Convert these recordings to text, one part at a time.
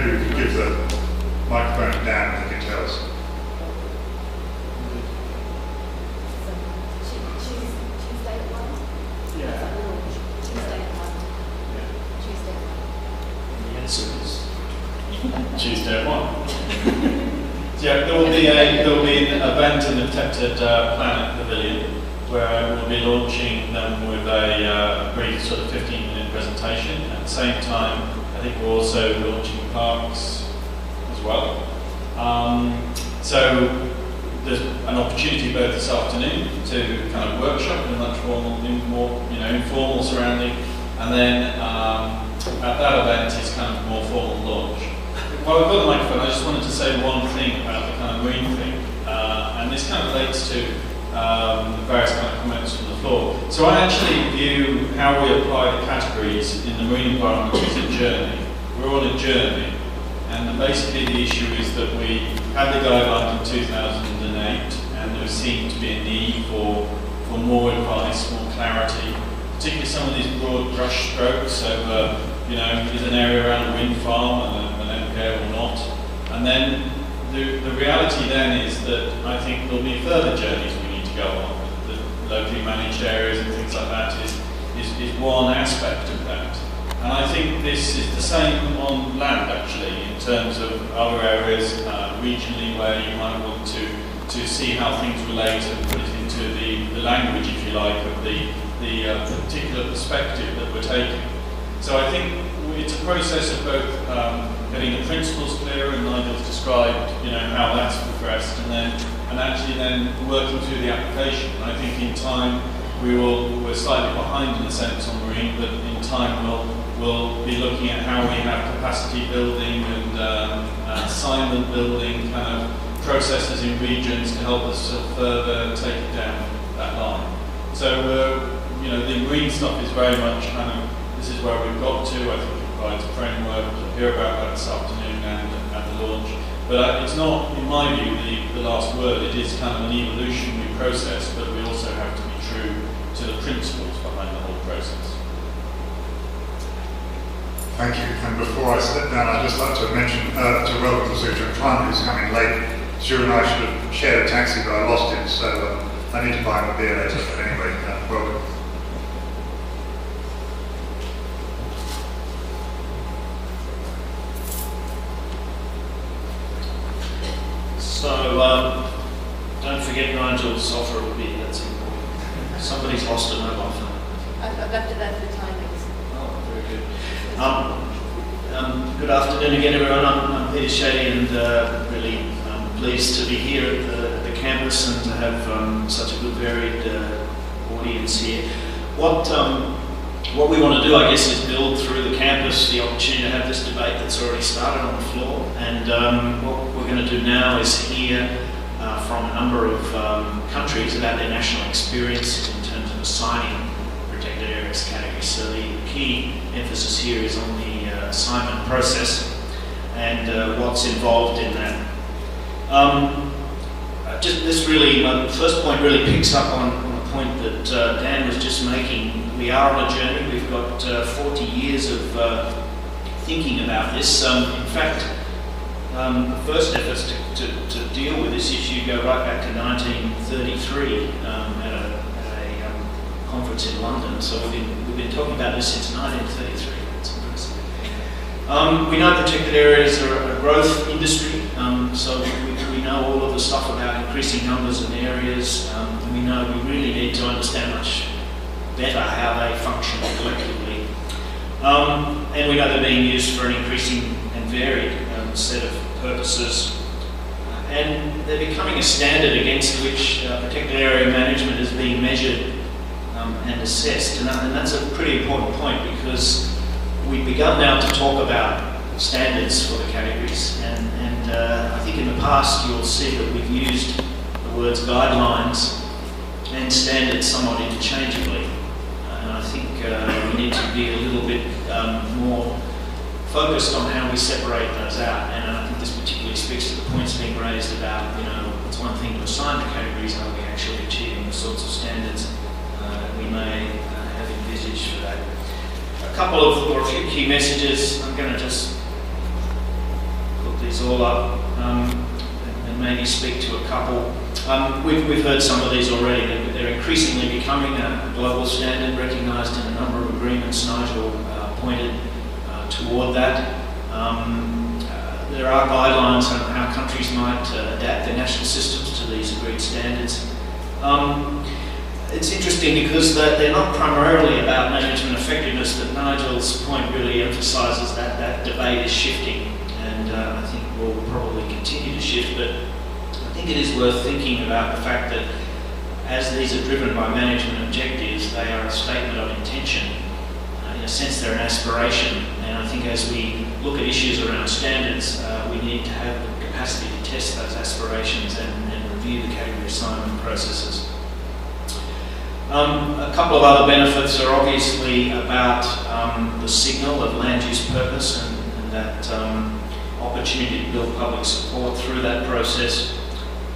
maybe we could give the microphone to Dan and he can tell us. Tuesday at 1? Yeah. Tuesday at 1. Yeah. Tuesday at 1. The answer is Tuesday at 1. Yeah, there will be an event in the Protected Planet Pavilion where we'll be launching them with a brief sort of 15-minute presentation. At the same time, I think we're also launching parks as well. So there's an opportunity both this afternoon to kind of workshop in a much more informal surrounding, and then at that event is kind of more formal launch. While I've got the microphone, I just wanted to say one thing about the kind of marine thing, and this kind of relates to the various kind of comments from the floor. So I actually view how we apply the categories in the marine environment as a journey. We're on a journey, and basically the issue is that we had the guidelines in 2008, and there seemed to be a need for more advice, more clarity, particularly some of these broad brush strokes over, is an area around a wind farm an MPO or not. And then the reality then is that I think there'll be further journeys we need to go on. The locally managed areas and things like that is one aspect of that. And I think this is the same on land actually, in terms of other areas regionally where you might want to see how things relate and put it into the language, if you like, of the particular perspective that we're taking. So I think it's a process of both getting the principles clear, and Nigel's described, how that's progressed, and actually then working through the application. And I think in time we're slightly behind in a sense on marine, but in time we'll be looking at how we have capacity building and assignment building kind of processes in regions to help us further take it down that line. So the marine stuff is very much kind of, this is where we've got to. I think it provides a framework. We'll hear about that this afternoon and at the launch. But it's not, in my view, the last word. It is kind of an evolutionary process, but we also have to be true to the principles behind the whole process. Thank you. And before I step down, I'd just like to mention, to welcome Sujan Klein, who's coming late. Stu and I should have shared a taxi, but I lost it, so I need to buy him a beer later. But anyway, welcome. So, don't forget Nigel's offer of beer, that's important. Somebody's lost a mobile phone. I've left it there for the timings. Oh, very good. Good afternoon again, everyone. I'm Peter Shady, and really pleased to be here at the campus and to have such a good varied audience here. What we want to do, I guess, is build through the campus the opportunity to have this debate that's already started on the floor. And what we're going to do now is hear from a number of countries about their national experience in terms of assigning protected areas categories. So the key emphasis here is on the assignment process and what's involved in that. The first point really picks up on a point that Dan was just making. We are on a journey. We've got 40 years of thinking about this. In fact, the first efforts to deal with this issue go right back to 1933 at a conference in London. So we've been talking about this since 1933. That's impressive. We know protected areas are a growth industry, so we know all of the stuff about increasing numbers of areas. We know we really need to understand much better how they function collectively. And we know they're being used for an increasing and varied set of purposes. And they're becoming a standard against which protected area management is being measured and assessed. And that's a pretty important point, because we've begun now to talk about standards for the categories. And I think in the past you'll see that we've used the words guidelines and standards somewhat interchangeably. And I think we need to be a little bit more focused on how we separate those out. And I think this particularly speaks to the points being raised about, it's one thing to assign the categories, are we actually achieving the sorts of standards we may have envisaged for that. A few key messages. I'm going to just these all up and maybe speak to a couple. We've heard some of these already. They're increasingly becoming a global standard, recognised in a number of agreements. Nigel pointed toward that. There are guidelines on how countries might adapt their national systems to these agreed standards. It's interesting because they're not primarily about management effectiveness, that Nigel's point really emphasises that debate is shifting, and I think will probably continue to shift, but I think it is worth thinking about the fact that as these are driven by management objectives, they are a statement of intention. In a sense, they're an aspiration, and I think as we look at issues around standards, we need to have the capacity to test those aspirations and review the category assignment processes. A couple of other benefits are obviously about the signal of land use purpose and that opportunity to build public support through that process.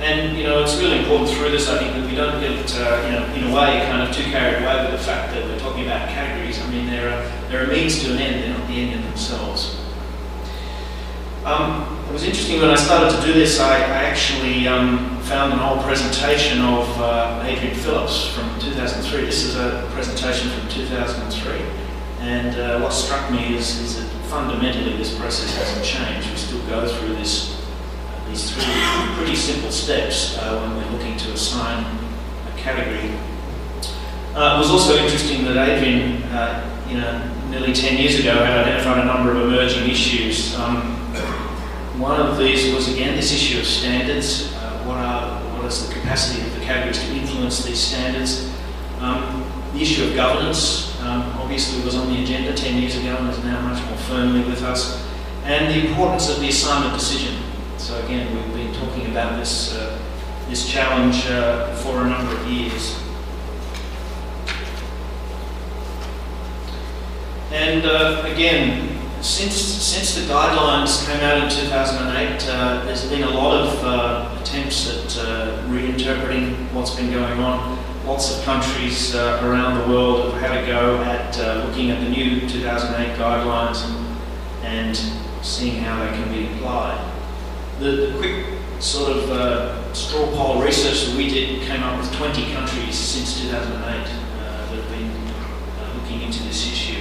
And it's really important through this, I think, that we don't get in a way kind of too carried away with the fact that we're talking about categories. I mean, they're a means to an end, they're not the end in themselves. It was interesting when I started to do this, I actually found an old presentation of Adrian Phillips from 2003. This is a presentation from 2003, and what struck me is that fundamentally this process hasn't changed. We still go through these three pretty simple steps when we're looking to assign a category. It was also interesting that Adrian, nearly 10 years ago, had identified a number of emerging issues. One of these was, again, this issue of standards. What is the capacity of the categories to influence these standards? The issue of governance obviously was on the agenda 10 years ago and is now much more firmly with us. And the importance of the assignment decision. So again, we've been talking about this challenge for a number of years. And again, since the guidelines came out in 2008, there's been a lot of attempts at reinterpreting what's been going on. Lots of countries around the world have had a go at looking at the new 2008 guidelines and seeing how they can be applied. The quick sort of straw poll research that we did came up with 20 countries since 2008 that have been looking into this issue.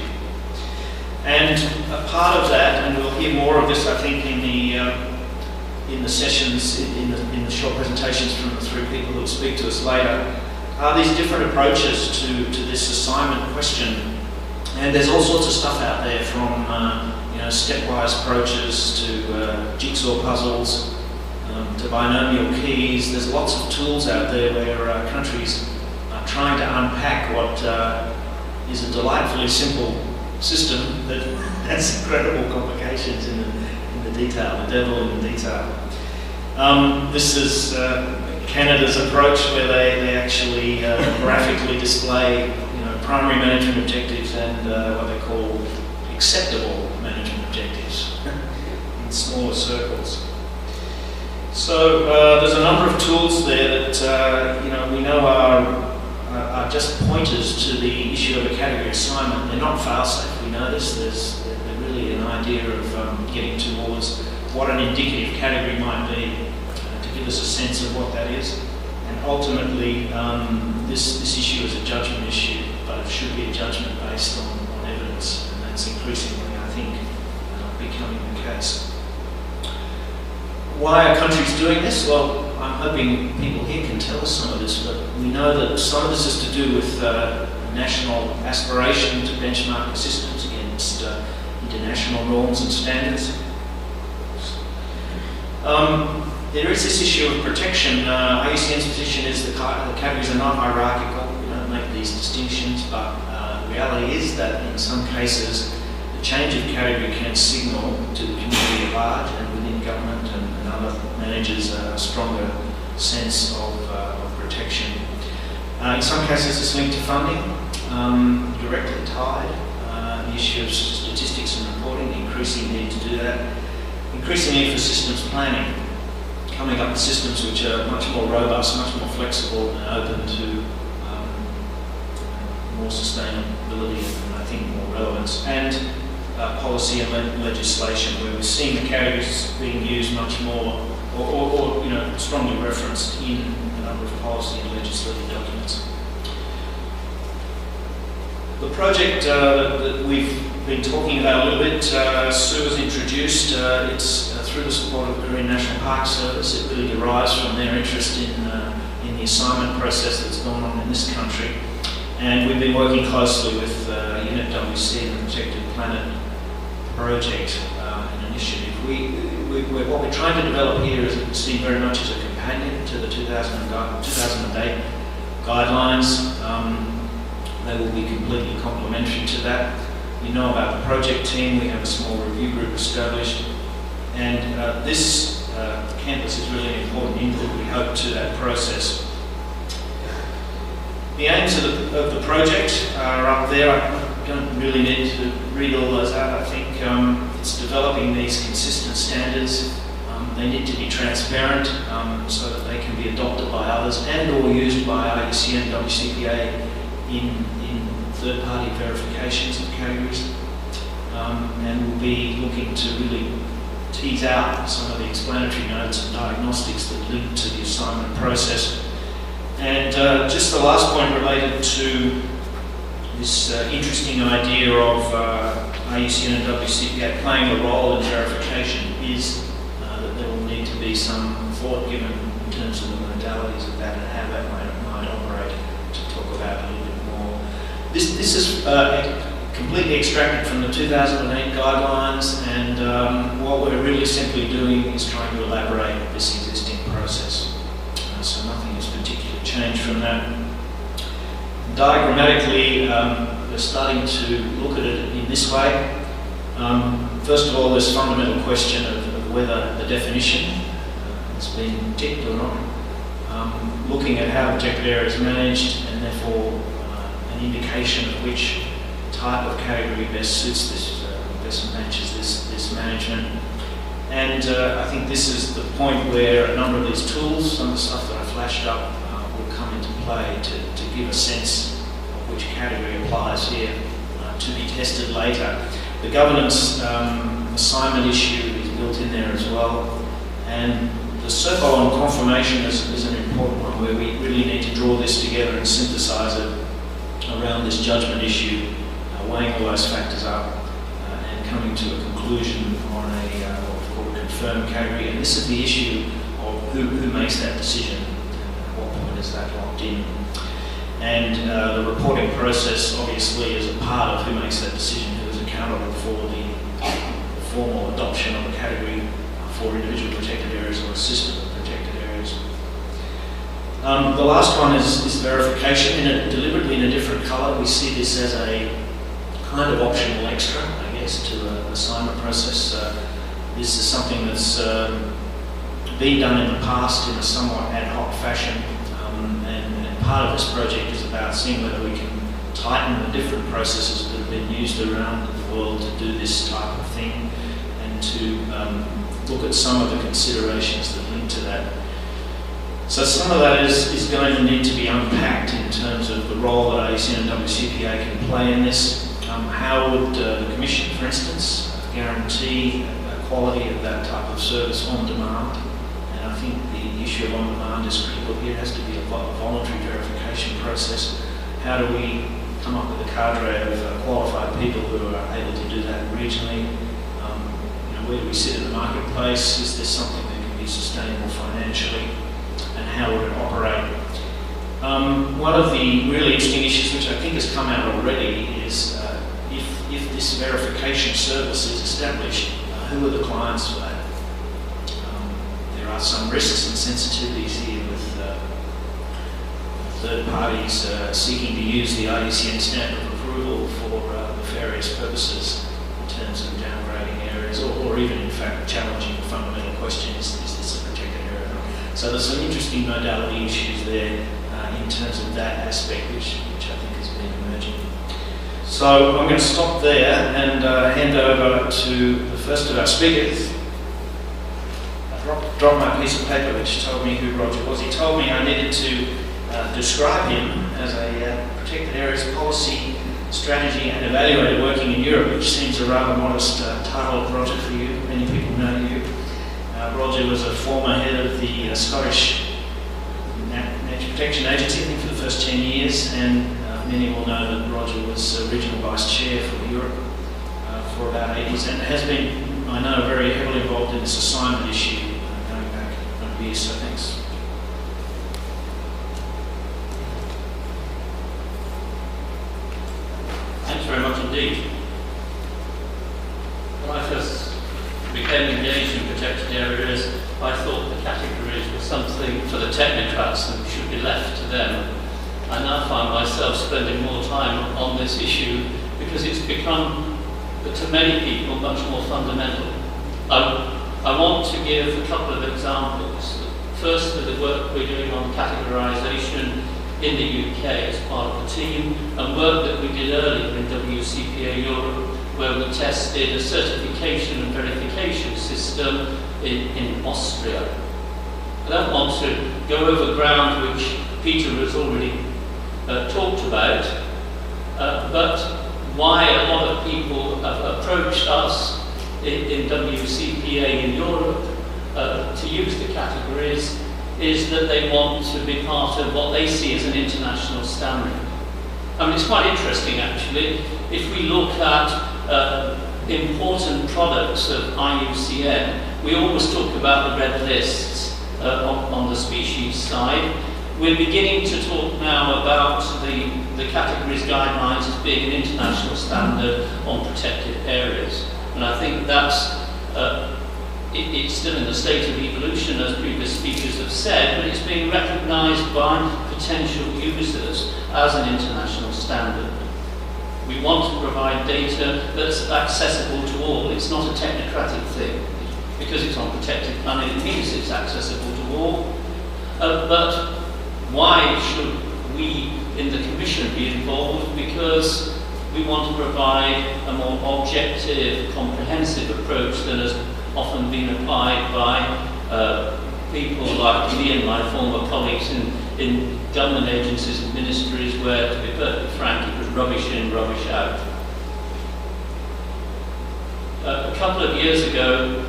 And a part of that, and we'll hear more of this, I think, in the sessions, in the short presentations from the three people who will speak to us later, are these different approaches to this assignment question. And there's all sorts of stuff out there, from stepwise approaches to jigsaw puzzles, to binomial keys. There's lots of tools out there where countries are trying to unpack what is a delightfully simple system that has incredible complications in the detail, the devil in the detail. This is Canada's approach, where they actually graphically display primary management objectives and what they call acceptable management objectives in smaller circles. So there's a number of tools there that we know are just pointers to the issue of a category assignment. They're not fail-safe. We know this. They're really an idea of getting towards what an indicative category might be, to give us a sense of what that is. And ultimately, this issue is a judgment issue, but it should be a judgment based on evidence, and that's increasingly, I think, becoming the case. Why are countries doing this? Well, I'm hoping people here can tell us some of this, but we know that some of this is to do with national aspiration to benchmark systems against international norms and standards. There is this issue of protection. IUCN's position is the categories are not hierarchical. We don't make these distinctions, but the reality is that in some cases the change of category can signal to the community at large and within government and other managers a stronger sense of protection. In some cases it's linked to funding, directly tied. The issue of statistics and reporting, the increasing need to do that. Increasing need for systems planning, coming up with systems which are much more robust, much more flexible and open to more sustainability and I think more relevance. And policy and legislation, where we're seeing the categories being used much more, or strongly referenced in a number of policy and legislative documents. The project that we've been talking about a little bit, Sue has introduced. It's through the support of the Green National Park Service. It really derives from their interest in the assignment process that's gone on in this country. And we've been working closely with UNEP-WC and the Protected Planet project and initiative. What we're trying to develop here is seen very much as a companion to the 2008 guidelines. They will be completely complementary to that. You know about the project team. We have a small review group established, and this campus is really an important input, we hope, to that process. The aims of the project are up there. I don't really need to read all those out. I think it's developing these consistent standards. They need to be transparent so that they can be adopted by others and or used by IUCN, WCPA in third-party verifications of categories. And we'll be looking to really tease out some of the explanatory notes and diagnostics that link to the assignment process. And just the last point related to this interesting idea of IUCN and WCPA playing a role in verification is that there will need to be some thought given in terms of the modalities of that and how that might operate, to talk about a little bit more. This is completely extracted from the 2008 guidelines, and what we're really simply doing is trying to elaborate this existing process. So nothing is particularly changed from that. Diagrammatically, we're starting to look at it in this way. First of all, this fundamental question of whether the definition has been ticked or not. Looking at how protected area is managed, and therefore an indication of which type of category best suits this, best matches this management. And I think this is the point where a number of these tools, some of the stuff that I flashed up, will come into play to give a sense of which category applies here to be tested later. The governance assignment issue is built in there as well. And the circle on confirmation is an important one, where we really need to draw this together and synthesize it around this judgment issue, weighing all those factors up and coming to a conclusion on what we call a confirmed category. And this is the issue of who makes that decision, at what point is that locked in. And the reporting process obviously is a part of who makes that decision, who is accountable for the formal adoption of a category for individual protected areas or a system of protected areas. The last one is verification, deliberately in a different colour. We see this as a kind of optional extra, I guess, to an assignment process. This is something that's been done in the past in a somewhat ad hoc fashion, and part of this project is about seeing whether we can tighten the different processes that have been used around the world to do this type of thing, and to look at some of the considerations that link to that. So some of that is going to need to be unpacked in terms of the role that IUCN and WCPA can play in this. How would the Commission, for instance, guarantee a quality of that type of service on demand? And I think the issue of on demand is critical here. It has to be a voluntary verification process. How do we come up with a cadre of qualified people who are able to do that regionally? Where do we sit in the marketplace? Is this something that can be sustainable financially? And how would it operate? One of the really interesting issues, which I think has come out already, is if this verification service is established, who are the clients for that? There are some risks and sensitivities here with third parties seeking to use the IUCN stamp of approval for nefarious purposes in terms of downgrading areas, or even in fact challenging the fundamental question, is this a protected area? So there's some interesting modality issues there in terms of that aspect, which I think has been emerging. So I'm going to stop there and hand over to the first of our speakers. I dropped my piece of paper which told me who Roger was. He told me I needed to describe him as a protected areas policy strategy and evaluator working in Europe, which seems a rather modest title, Roger, for you. Many people know you. Roger was a former head of the Scottish Nature Protection Agency, I think, for the first 10 years, and many will know that Roger was regional vice chair for Europe for about 8 years, and has been, I know, very heavily involved in this assignment issue going back a number of years, so thanks. Thanks very much indeed. When I first became engaged in protected areas, I thought the categories were something for the technocrats and should be left to them. I now find myself spending more time on this issue because it's become, to many people, much more fundamental. I want to give a couple of examples. Firstly, the work we're doing on categorisation in the UK as part of the team, and work that we did earlier in WCPA Europe, where we tested a certification and verification system in Austria. I don't want to go over ground which Peter has already talked about, but why a lot of people have approached us in WCPA in Europe to use the categories is that they want to be part of what they see as an international standard. I mean, it's quite interesting actually. If we look at important products of IUCN, we always talk about the red lists on the species side. We're beginning to talk now about the categories guidelines as being an international standard on protected areas. And I think that's it's still in the state of evolution, as previous speakers have said, but it's being recognised by potential users as an international standard. We want to provide data that's accessible to all. It's not a technocratic thing. Because it's on protected planet, it means it's accessible to all. But why should we in the Commission be involved? Because we want to provide a more objective, comprehensive approach than has often been applied by people like me and my former colleagues in government agencies and ministries where, to be perfectly frank, it was rubbish in, rubbish out. A couple of years ago,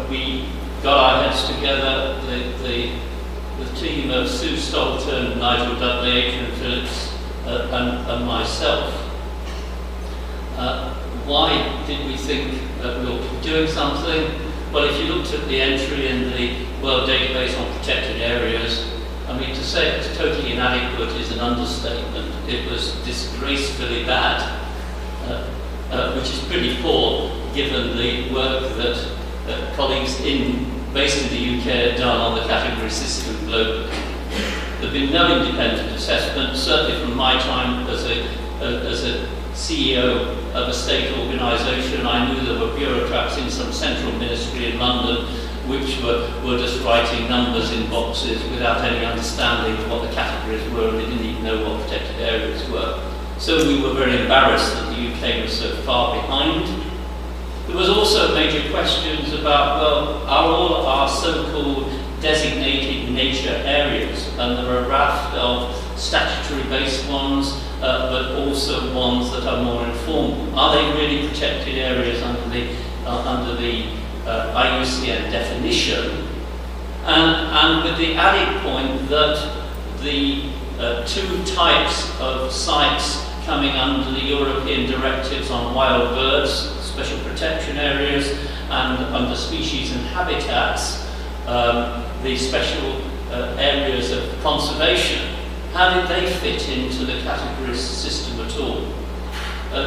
we got our heads together, the team of Sue Stolton, Nigel Dudley, Adrian Phillips, and myself. Why did we think that we ought to be doing something? Well, if you looked at the entry in the World Database on Protected Areas, I mean, to say it's totally inadequate is an understatement. It was disgracefully bad, which is pretty poor given the work that colleagues based in the UK have done on the category system globally. There have been no independent assessment, certainly from my time as a CEO of a state organisation. I knew there were bureaucrats in some central ministry in London which were just writing numbers in boxes without any understanding of what the categories were, and they didn't even know what protected areas were. So we were very embarrassed that the UK was so far behind. There was also major questions about, well, are all our so-called designated nature areas, and there are a raft of statutory-based ones, but also ones that are more informal. Are they really protected areas under the IUCN definition? And with the added point that the two types of sites coming under the European directives on wild birds, special protection areas, and under species and habitats, the special areas of conservation, how did they fit into the categories system at all?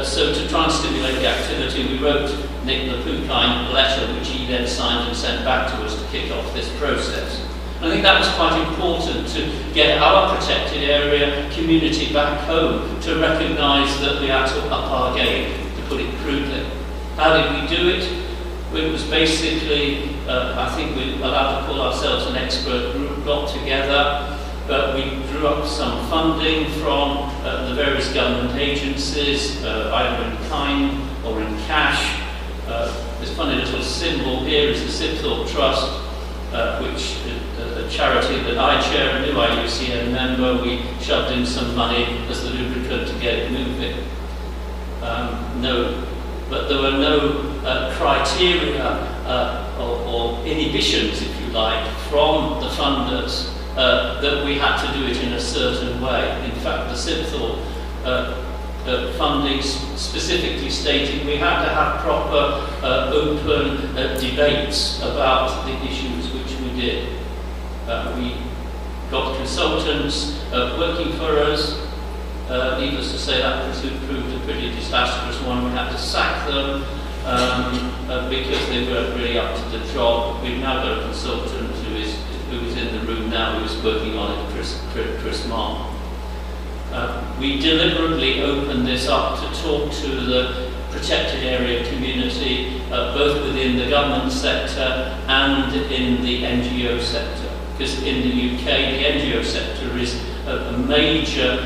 So to try and stimulate the activity, we wrote Nick Lapukine a letter which he then signed and sent back to us to kick off this process. And I think that was quite important to get our protected area community back home to recognise that we had to up our game, to put it crudely. How did we do it? It was basically, I think we were allowed to call ourselves an expert group, got together, but we drew up some funding from the various government agencies, either in kind or in cash. This funny little symbol here is the Sibthorpe Trust, which is a charity that I chair, a new IUCN member. We shoved in some money as the lubricant to get it moving. but there were no criteria or inhibitions, if you like, from the funders that we had to do it in a certain way. In fact, the CIPTHOR funding specifically stated we had to have proper open debates about the issues which we did. We got consultants working for us. Needless to say, that proved a pretty disastrous one. We had to sack them because they weren't really up to the job. We've now got a consultant who is in the room now, who is working on it, Chris Marr. We deliberately opened this up to talk to the protected area community, both within the government sector and in the NGO sector. Because in the UK, the NGO sector is a major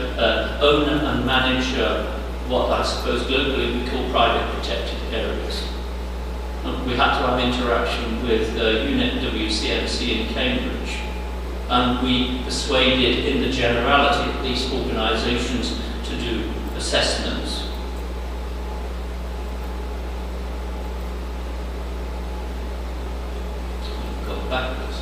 owner and manager, what I suppose globally we call private protected areas. We had to have interaction with UNET WCMC in Cambridge, and we persuaded, in the generality at least, organisations to do assessments. Go backwards.